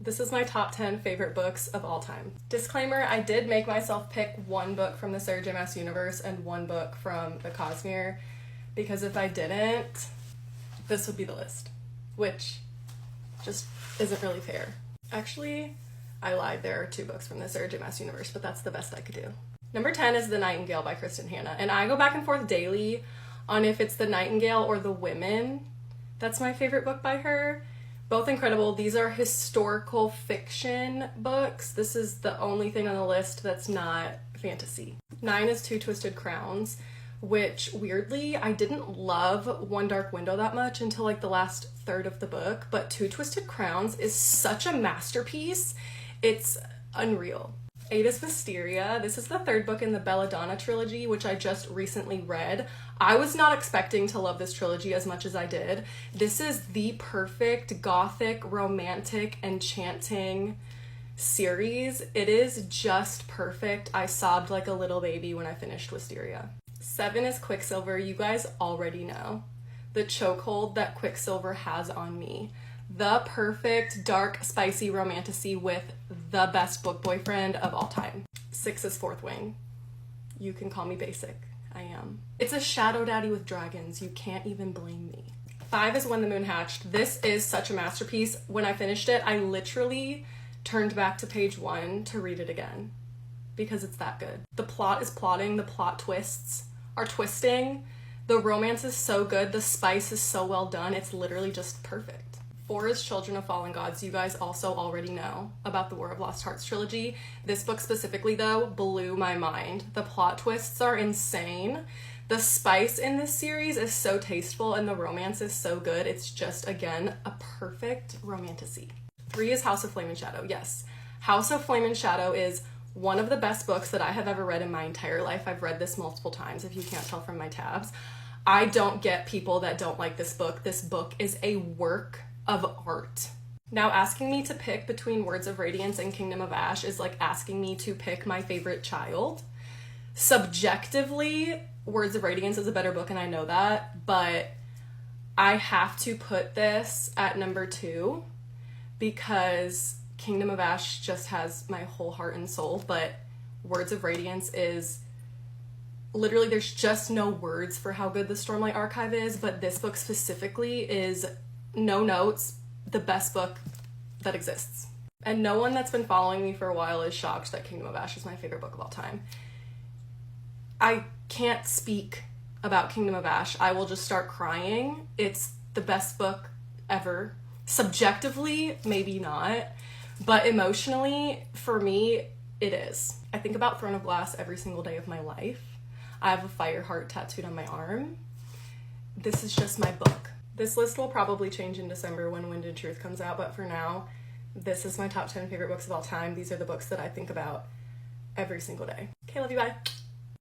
This is my top 10 favorite books of all time. Disclaimer, I did make myself pick one book from the Sarah J. Maas universe and one book from the Cosmere, because if I didn't, this would be the list, which just isn't really fair. Actually, I lied, there are 2 books from the Sarah J. Maas universe, but that's the best I could do. Number 10 is The Nightingale by Kristen Hanna, and I go back and forth daily on if it's The Nightingale or The Women. That's my favorite book by her. Both incredible. These are historical fiction books. This is the only thing on the list that's not fantasy. 9 is Two Twisted Crowns, which weirdly I didn't love One Dark Window that much until like the last third of the book, but Two Twisted Crowns is such a masterpiece. It's unreal. 8 is Wisteria. This is the 3rd book in the Belladonna trilogy, which I just recently read. I was not expecting to love this trilogy as much as I did. This is the perfect gothic, romantic, enchanting series. It is just perfect. I sobbed like a little baby when I finished Wisteria. 7 is Quicksilver. You guys already know the chokehold that Quicksilver has on me. The perfect, dark, spicy romantasy with the best book boyfriend of all time. 6 is Fourth Wing. You can call me basic. I am. It's a shadow daddy with dragons. You can't even blame me. 5 is When the Moon Hatched. This is such a masterpiece. When I finished it, I literally turned back to page 1 to read it again because it's that good. The plot is plotting. The plot twists are twisting. The romance is so good. The spice is so well done. It's literally just perfect. 4 is Children of Fallen Gods. You guys also already know about the War of Lost Hearts trilogy. This book specifically, though, blew my mind. The plot twists are insane. The spice in this series is so tasteful and the romance is so good. It's just, again, a perfect romantasy. 3 is House of Flame and Shadow. Yes, House of Flame and Shadow is one of the best books that I have ever read in my entire life. I've read this multiple times, if you can't tell from my tabs. I don't get people that don't like this book. This book is a work of art. Now, asking me to pick between Words of Radiance and Kingdom of Ash is like asking me to pick my favorite child. Subjectively, Words of Radiance is a better book, and I know that, but I have to put this at number 2 because Kingdom of Ash just has my whole heart and soul, but Words of Radiance is literally, there's just no words for how good the Stormlight Archive is, but this book specifically is, no notes, the best book that exists. And no one that's been following me for a while is shocked that Kingdom of Ash is my favorite book of all time. I can't speak about Kingdom of Ash. I will just start crying. It's the best book ever. Subjectively, maybe not, but emotionally, for me, it is. I think about Throne of Glass every single day of my life. I have a fire heart tattooed on my arm. This is just my book. This list will probably change in December when Wind and Truth comes out, but for now, this is my top 10 favorite books of all time. These are the books that I think about every single day. Okay, love you, bye.